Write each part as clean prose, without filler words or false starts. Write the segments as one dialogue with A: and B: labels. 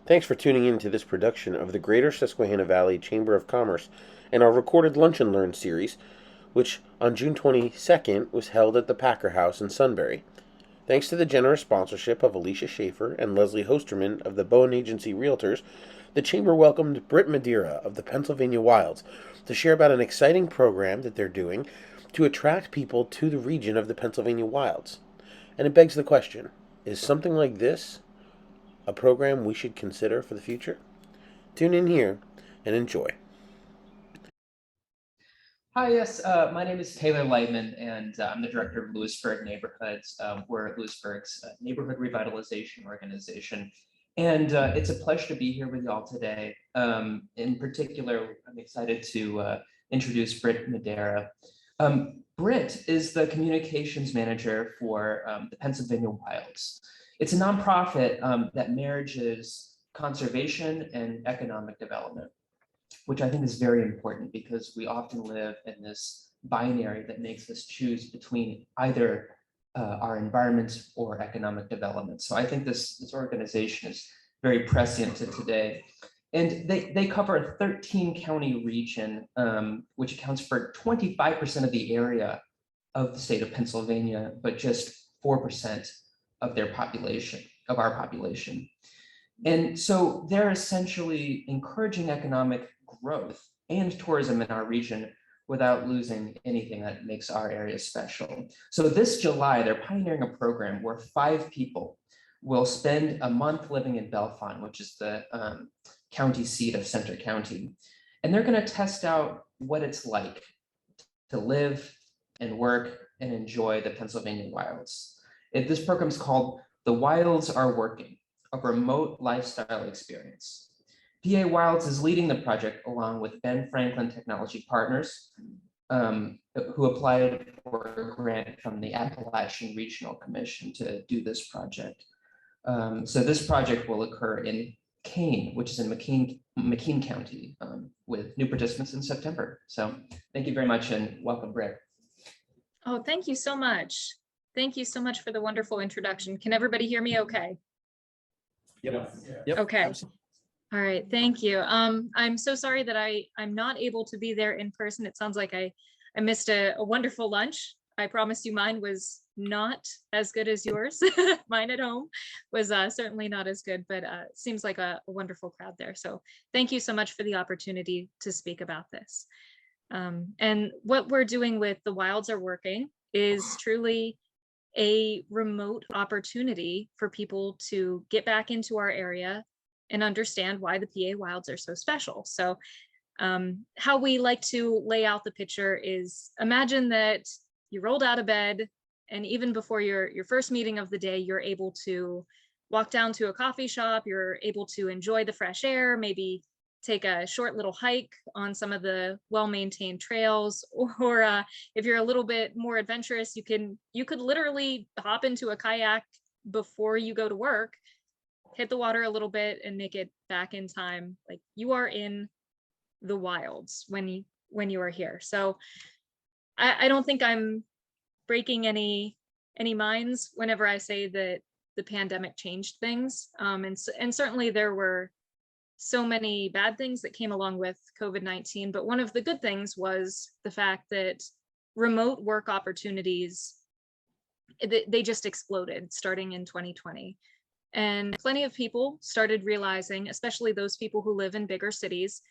A: Thanks for tuning in to this production of the Greater Susquehanna Valley Chamber of Commerce and our recorded Lunch and Learn series, which on June 22nd was held at the Packer House in Sunbury. Thanks to the generous sponsorship of Alicia Schaefer and Leslie Hosterman of the Bowen Agency Realtors, the Chamber welcomed Britt Madera of the Pennsylvania Wilds to share about an exciting program that they're doing to attract people to the region of the Pennsylvania Wilds. And it begs the question, is something like this a program we should consider for the future? Tune in here and enjoy.
B: Hi, yes, my name is Taylor Lightman, and I'm the director of Lewisburg Neighborhoods. We're Lewisburg's neighborhood revitalization organization, and it's a pleasure to be here with y'all today. In particular, I'm excited to introduce Britt Madera. Britt is the communications manager for the Pennsylvania Wilds. It's a nonprofit that marriages conservation and economic development, which I think is very important because we often live in this binary that makes us choose between either our environment or economic development. So I think this organization is very prescient to today. And they cover a 13 county region, which accounts for 25% of the area of the state of Pennsylvania, but just 4% of their population, of our population. And so they're essentially encouraging economic growth and tourism in our region without losing anything that makes our area special. So this July, they're pioneering a program where 5 people will spend a month living in Bellefonte, which is the county seat of Center County. And they're going to test out what it's like to live and work and enjoy the Pennsylvania wilds. This program is called The Wilds Are Working, a remote lifestyle experience. PA Wilds is leading the project along with Ben Franklin Technology Partners, who applied for a grant from the Appalachian Regional Commission to do this project. So this project will occur in Kane, which is in McKean County, with new participants in September. So thank you very much and welcome, Britt.
C: Oh, thank you so much. Thank you so much for the wonderful introduction. Can everybody hear me okay?
B: Yep.
C: Okay. All right. Thank you. I'm so sorry that I'm not able to be there in person. It sounds like I missed a wonderful lunch. I promise you mine was not as good as yours. Mine at home was certainly not as good, but seems like a wonderful crowd there. So thank you so much for the opportunity to speak about this. And what we're doing with The Wilds Are Working is truly a remote opportunity for people to get back into our area and understand why the PA Wilds are so special. So how we like to lay out the picture is, imagine that you rolled out of bed, and even before your first meeting of the day, you're able to walk down to a coffee shop, you're able to enjoy the fresh air, maybe take a short little hike on some of the well-maintained trails, or if you're a little bit more adventurous, you could literally hop into a kayak before you go to work, hit the water a little bit and make it back in time. Like, you are in the wilds when you are here. So I don't think I'm breaking any minds whenever I say that the pandemic changed things. And certainly there were so many bad things that came along with COVID-19, but one of the good things was the fact that remote work opportunities, they just exploded starting in 2020. And plenty of people started realizing, especially those people who live in bigger cities,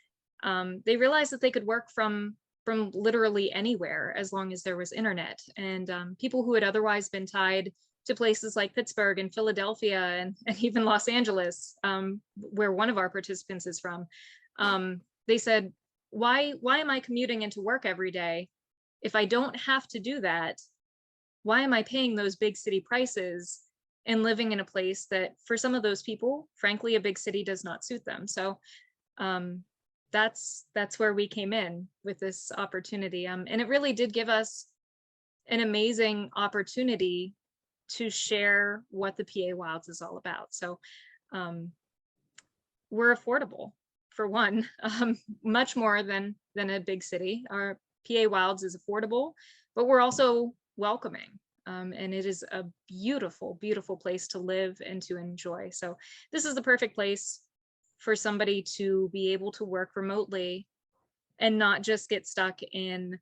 C: they realized that they could work from literally anywhere as long as there was internet. And people who had otherwise been tied to places like Pittsburgh and Philadelphia and even Los Angeles, where one of our participants is from, they said, why am I commuting into work every day? If I don't have to do that, why am I paying those big city prices and living in a place that, for some of those people, frankly, a big city does not suit them? So that's where we came in with this opportunity. And it really did give us an amazing opportunity to share what the PA Wilds is all about. So we're affordable, for one, much more than a big city. Our PA Wilds is affordable, but we're also welcoming. And it is a beautiful, beautiful place to live and to enjoy. So this is the perfect place for somebody to be able to work remotely and not just get stuck in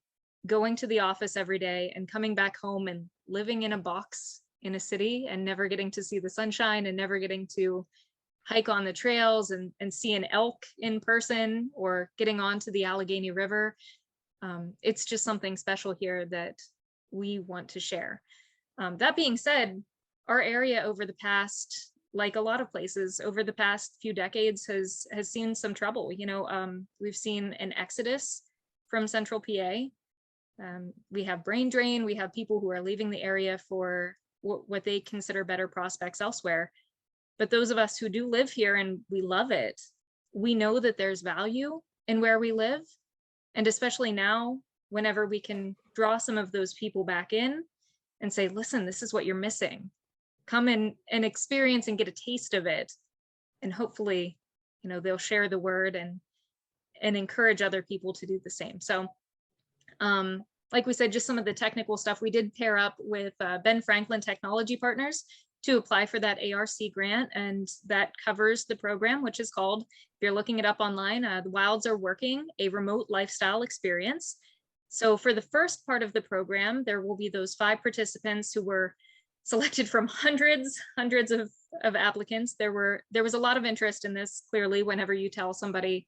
C: going to the office every day and coming back home and living in a box in a city and never getting to see the sunshine and never getting to hike on the trails and see an elk in person or getting onto the Allegheny River. It's just something special here that we want to share. That being said, our area over the past, like a lot of places over the past few decades, has seen some trouble. We've seen an exodus from central PA. We have brain drain. We have people who are leaving the area for what they consider better prospects elsewhere. But those of us who do live here and we love it, we know that there's value in where we live. And especially now, whenever we can draw some of those people back in and say, listen, this is what you're missing. Come in and experience and get a taste of it. And hopefully, they'll share the word and encourage other people to do the same. So like we said, just some of the technical stuff. We did pair up with Ben Franklin Technology Partners to apply for that ARC grant, and that covers the program, which is called, if you're looking it up online, The Wilds Are Working, a Remote Lifestyle Experience. So for the first part of the program, there will be those 5 participants who were selected from hundreds of applicants. There was a lot of interest in this. Clearly, whenever you tell somebody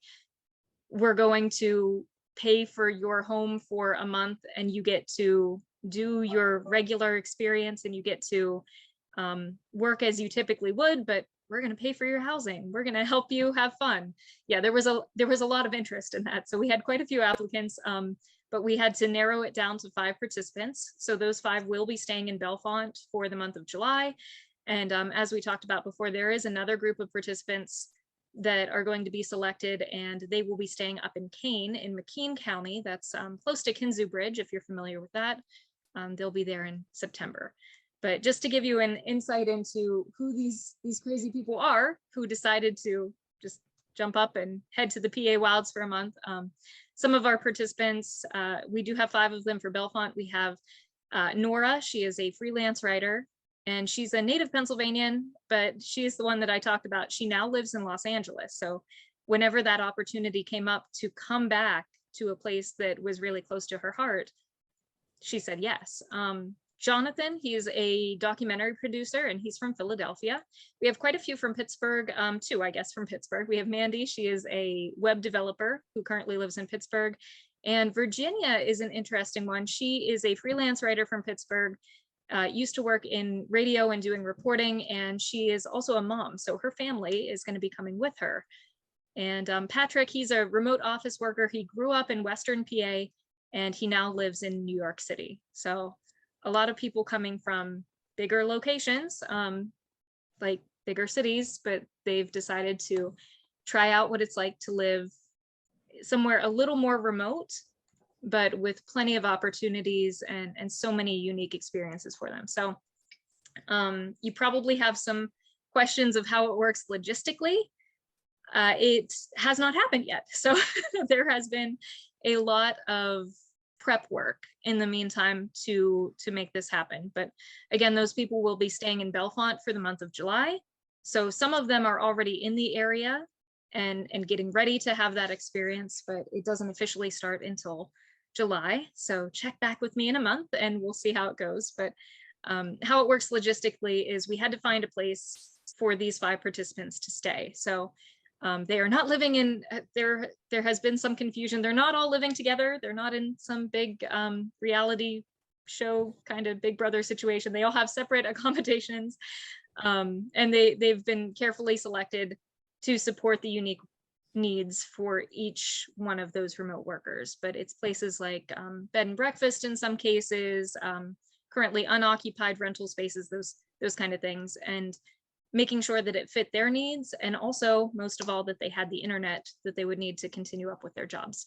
C: we're going to pay for your home for a month and you get to do your regular experience and you get to work as you typically would, but we're going to pay for your housing. We're going to help you have fun. Yeah, there was a lot of interest in that. So we had quite a few applicants, but we had to narrow it down to 5 participants. So those 5 will be staying in Bellefonte for the month of July. And as we talked about before, there is another group of participants that are going to be selected, and they will be staying up in Kane in McKean County. That's close to Kinzua Bridge, if you're familiar with that. They'll be there in September. But just to give you an insight into who these crazy people are who decided to just jump up and head to the PA Wilds for a month. Some of our participants, we do have 5 of them for Bellefonte. We have Nora. She is a freelance writer, and she's a native Pennsylvanian, but she's the one that I talked about. She now lives in Los Angeles. So whenever that opportunity came up to come back to a place that was really close to her heart, she said yes. Jonathan, he's a documentary producer and he's from Philadelphia. We have quite a few from Pittsburgh, 2, I guess, from Pittsburgh. We have Mandy, she is a web developer who currently lives in Pittsburgh. And Virginia is an interesting one. She is a freelance writer from Pittsburgh, used to work in radio and doing reporting, and she is also a mom. So her family is going to be coming with her. And Patrick, he's a remote office worker. He grew up in Western PA and he now lives in New York City. So a lot of people coming from bigger locations, like bigger cities, but they've decided to try out what it's like to live somewhere a little more remote, but with plenty of opportunities and so many unique experiences for them. So you probably have some questions of how it works logistically. It has not happened yet. So there has been a lot of prep work in the meantime to make this happen. But again, those people will be staying in Bellefonte for the month of July. So some of them are already in the area and getting ready to have that experience, but it doesn't officially start until July. So check back with me in a month and we'll see how it goes. But how it works logistically is we had to find a place for these 5 participants to stay. So they are not living in, there has been some confusion. They're not all living together. They're not in some big reality show kind of Big Brother situation. They all have separate accommodations. And they've been carefully selected to support the unique needs for each one of those remote workers. But it's places like bed and breakfast in some cases, currently unoccupied rental spaces, those kind of things. And making sure that it fit their needs, and also most of all that they had the internet that they would need to continue up with their jobs.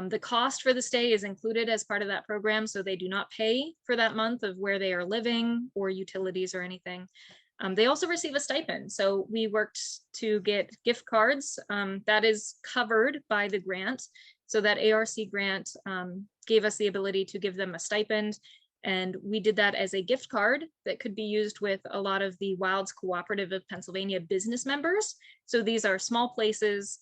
C: The cost for the stay is included as part of that program, so they do not pay for that month of where they are living or utilities or anything. They also receive a stipend, so we worked to get gift cards that is covered by the grant. So that ARC grant gave us the ability to give them a stipend. And we did that as a gift card that could be used with a lot of the Wilds Cooperative of Pennsylvania business members. So these are small places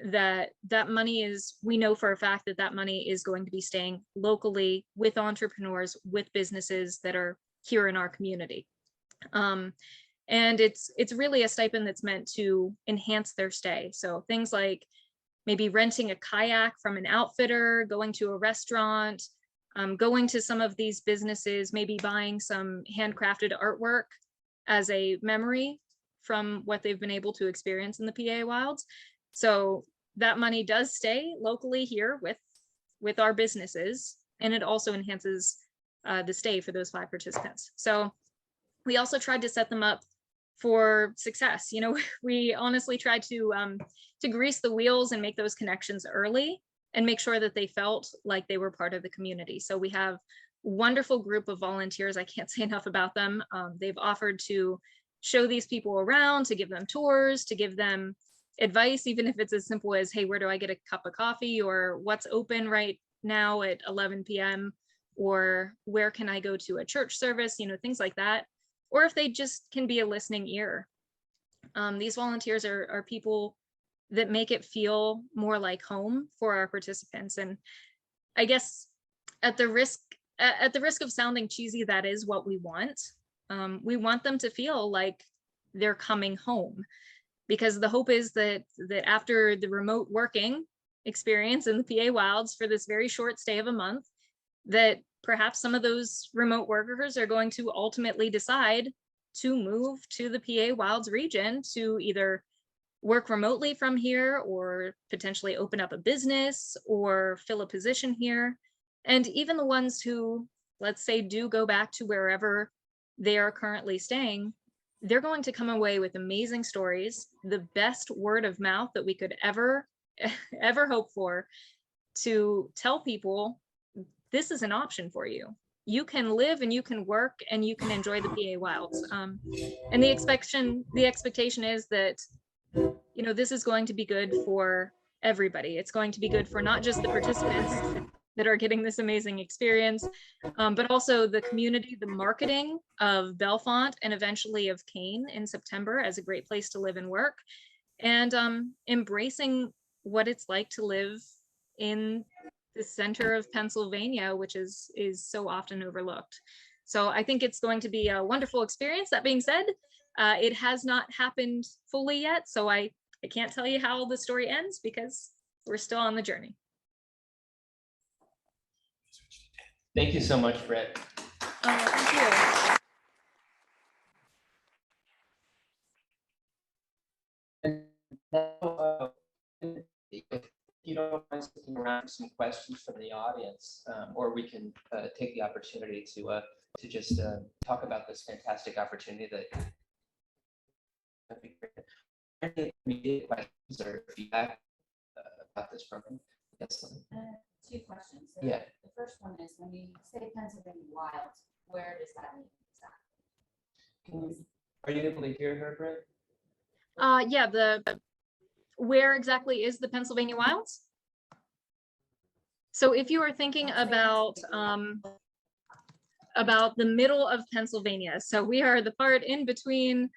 C: that money is, we know for a fact that that money is going to be staying locally with entrepreneurs, with businesses that are here in our community. And it's really a stipend that's meant to enhance their stay. So things like maybe renting a kayak from an outfitter, going to a restaurant, going to some of these businesses, maybe buying some handcrafted artwork as a memory from what they've been able to experience in the PA Wilds. So that money does stay locally here with our businesses, and it also enhances the stay for those 5 participants. So we also tried to set them up for success. You know, we honestly tried to grease the wheels and make those connections early and make sure that they felt like they were part of the community. So we have a wonderful group of volunteers. I can't say enough about them. They've offered to show these people around, to give them tours, to give them advice, even if it's as simple as, hey, where do I get a cup of coffee, or what's open right now at 11 p.m., or where can I go to a church service, you know, things like that. Or if they just can be a listening ear. These volunteers are people that make it feel more like home for our participants. And I guess at the risk of sounding cheesy, that is what we want. We want them to feel like they're coming home, because the hope is that after the remote working experience in the PA Wilds for this very short stay of a month, that perhaps some of those remote workers are going to ultimately decide to move to the PA Wilds region to either work remotely from here, or potentially open up a business or fill a position here. And even the ones who, let's say, do go back to wherever they are currently staying, they're going to come away with amazing stories, the best word of mouth that we could ever hope for, to tell people this is an option for you. You can live and you can work and you can enjoy the PA Wilds. And the expectation is that, you know, this is going to be good for everybody. It's going to be good for not just the participants that are getting this amazing experience, but also the community, the marketing of Bellefonte and eventually of Kane in September as a great place to live and work, and embracing what it's like to live in the center of Pennsylvania, which is so often overlooked. So I think it's going to be a wonderful experience. That being said, it has not happened fully yet, so I can't tell you how the story ends because we're still on the journey.
B: Thank you so much, Britt.
C: Thank you.
B: And now, if you don't mind sticking around for some questions from the audience, or we can take the opportunity to just talk about this fantastic opportunity that any immediate questions or feedback about this program. Yes.
D: 2 questions.
B: Yeah.
D: The first one is, when you say Pennsylvania Wilds, where does that mean exactly?
B: Are you able to hear her, Britt?
C: Yeah, where exactly is the Pennsylvania Wilds? So if you are thinking about the middle of Pennsylvania, so we are the part in between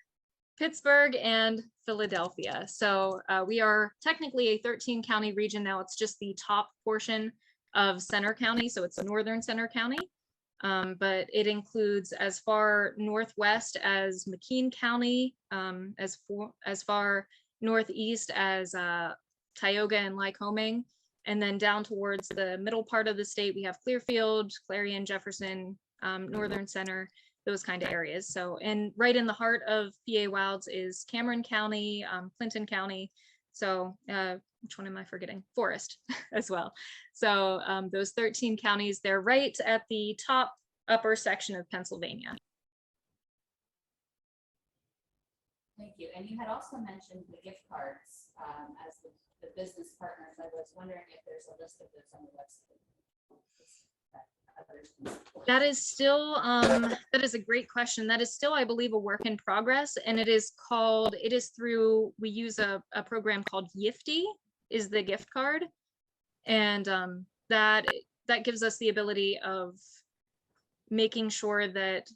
C: Pittsburgh and Philadelphia. So we are technically a 13 county region now. It's just the top portion of Center County, so it's northern Center County, but it includes as far northwest as McKean County, as far northeast as Tioga and Lycoming, and then down towards the middle part of the state, we have Clearfield, Clarion, Jefferson, Northern Center, those kind of areas. So, and right in the heart of PA Wilds is Cameron County, Clinton County. So which one am I forgetting? Forest as well. So those 13 counties, they're right at the top upper section of Pennsylvania.
D: Thank you. And you had also mentioned the gift cards as the business partners. I was wondering if there's a list of those on the website.
C: That is still, that is a great question. That is still, I believe, a work in progress. And it is through, we use a program called Yifty is the gift card. And that gives us the ability of making sure that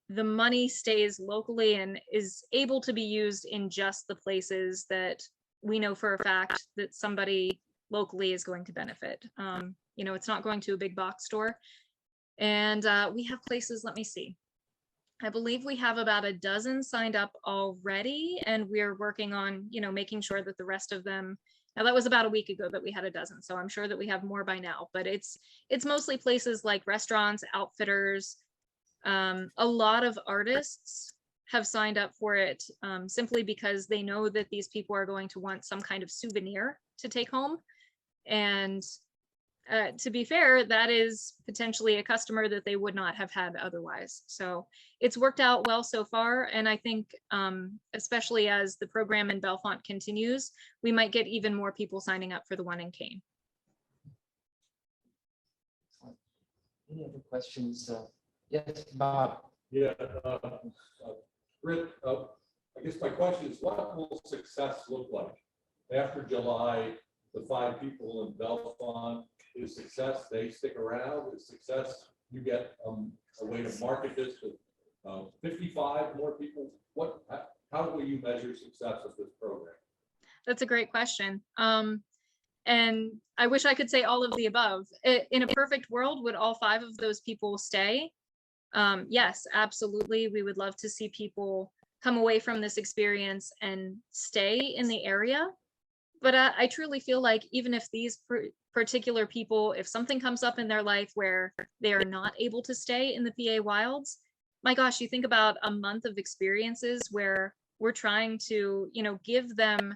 C: the money stays locally and is able to be used in just the places that we know for a fact that somebody locally is going to benefit. You know, it's not going to a big box store. And we have places, let me see. I believe we have about a dozen signed up already, and we're working on, you know, making sure that the rest of them, now that was about a week ago that we had a dozen, so I'm sure that we have more by now, but it's mostly places like restaurants, outfitters. A lot of artists have signed up for it simply because they know that these people are going to want some kind of souvenir to take home. And to be fair, that is potentially a customer that they would not have had otherwise. So it's worked out well so far. And I think, especially as the program in Bellefonte continues, we might get even more people signing up for the one in Kane.
B: Any other questions? Yes, Bob.
E: Yeah, Britt, I guess my question is, what will success look like after July? The 5 people in Bellefonte, is success they stick around? Is success you get a way to market this to 55 more people? What? How will you measure success of this program?
C: That's a great question. And I wish I could say all of the above. In a perfect world, would all 5 of those people stay? Yes, absolutely. We would love to see people come away from this experience and stay in the area. But I truly feel like even if these particular people, if something comes up in their life where they are not able to stay in the PA wilds, my gosh, you think about a month of experiences where we're trying to, you know, give them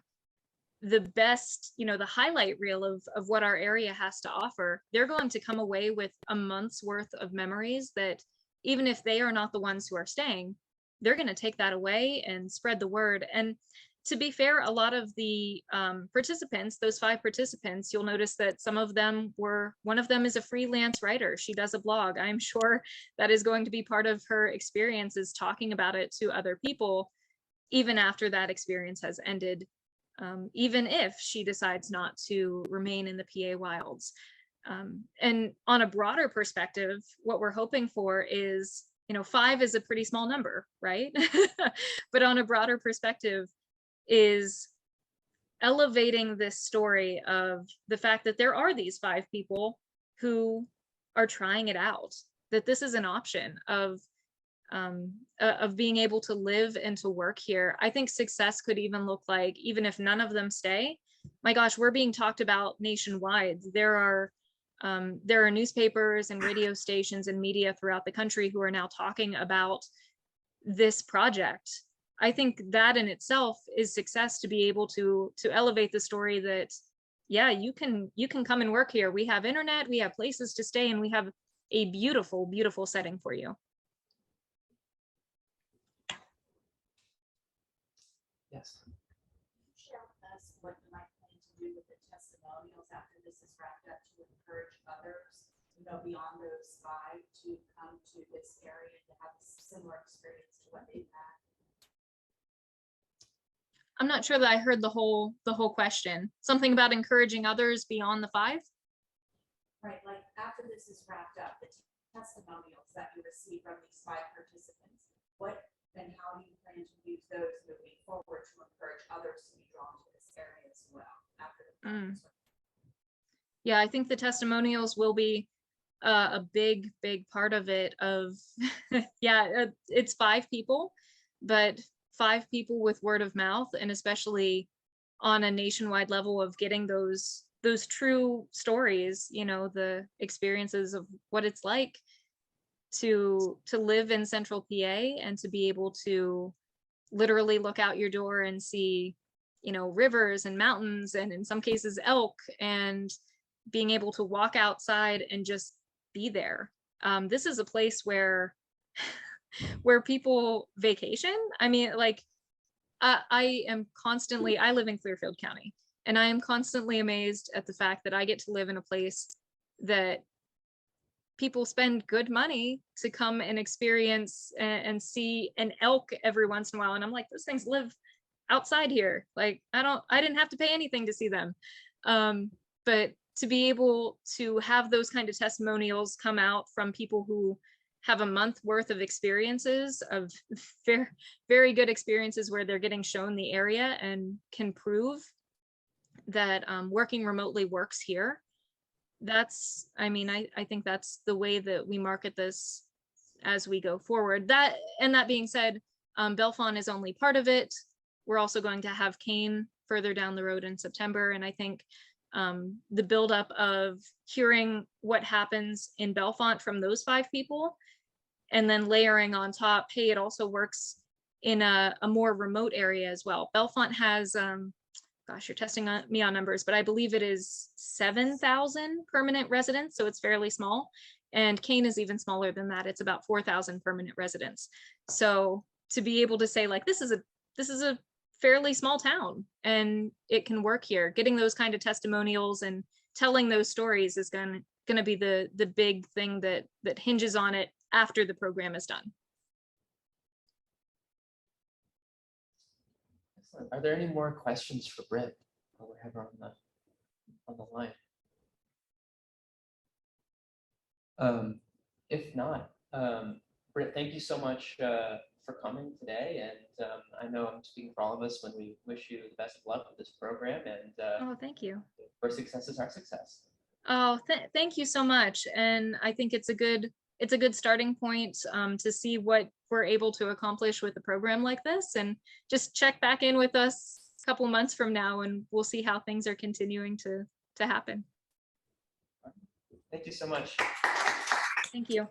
C: the best, you know, the highlight reel of what our area has to offer. They're going to come away with a month's worth of memories that even if they are not the ones who are staying, they're going to take that away and spread the word. And to be fair, a lot of the participants, those 5 participants, you'll notice that some of them were, one of them is a freelance writer. She does a blog. I'm sure that is going to be part of her experiences, talking about it to other people, even after that experience has ended, even if she decides not to remain in the PA wilds. And on a broader perspective, what we're hoping for is, you know, 5 is a pretty small number, right? But on a broader perspective, is elevating this story of the fact that there are these 5 people who are trying it out, that this is an option of being able to live and to work here. I think success could even look like, even if none of them stay, my gosh, we're being talked about nationwide. There are newspapers and radio stations and media throughout the country who are now talking about this project. I think that in itself is success, to be able to elevate the story that, yeah, you can come and work here. We have internet, we have places to stay, and we have a beautiful, beautiful setting for you.
B: Yes.
D: Share with us what you might plan to do with the testimonials after this is wrapped up to encourage others, you know, beyond those 5 to come to this area to have a similar experience to what they've had.
C: I'm not sure that I heard the whole question. Something about encouraging others beyond the 5?
D: Right, like after this is wrapped up, the testimonials that you receive from these 5 participants, what and how do you plan to use those moving forward to encourage others to be drawn to this area as well after the program?
C: Yeah, I think the testimonials will be a big part of it. Yeah, it's 5 people, but 5 people with word of mouth, and especially on a nationwide level of getting those true stories, you know, the experiences of what it's like to live in Central PA and to be able to literally look out your door and see, you know, rivers and mountains, and in some cases elk, and being able to walk outside and just be there. This is a place where people vacation. I mean, like, I live in Clearfield County, and I am constantly amazed at the fact that I get to live in a place that people spend good money to come and experience and see an elk every once in a while. And I'm like, those things live outside here. Like, I didn't have to pay anything to see them. But to be able to have those kind of testimonials come out from people who have a month worth of experiences, of very, very good experiences where they're getting shown the area and can prove that working remotely works here. That's, I mean, I think that's the way that we market this as we go forward. That being said, Bellefonte is only part of it. We're also going to have Kane further down the road in September. And I think the buildup of hearing what happens in Bellefonte from those 5 people, and then layering on top, hey, it also works in a more remote area as well. Bellefonte has, gosh, you're testing me on numbers, but I believe it is 7,000 permanent residents, so it's fairly small. And Kane is even smaller than that. It's about 4,000 permanent residents. So to be able to say, like, this is a fairly small town and it can work here, getting those kind of testimonials and telling those stories is going to be the big thing that hinges on it after the program is done.
B: Excellent. Are there any more questions for Britt while we have her on the line? If not, Britt, thank you so much for coming today. And I know I'm speaking for all of us when we wish you the best of luck with this program. And
C: Oh, thank you.
B: Your success is our success.
C: Oh, thank you so much. And I think it's a good starting point to see what we're able to accomplish with a program like this, and just check back in with us a couple months from now and we'll see how things are continuing to happen.
B: Thank you so much.
C: Thank you.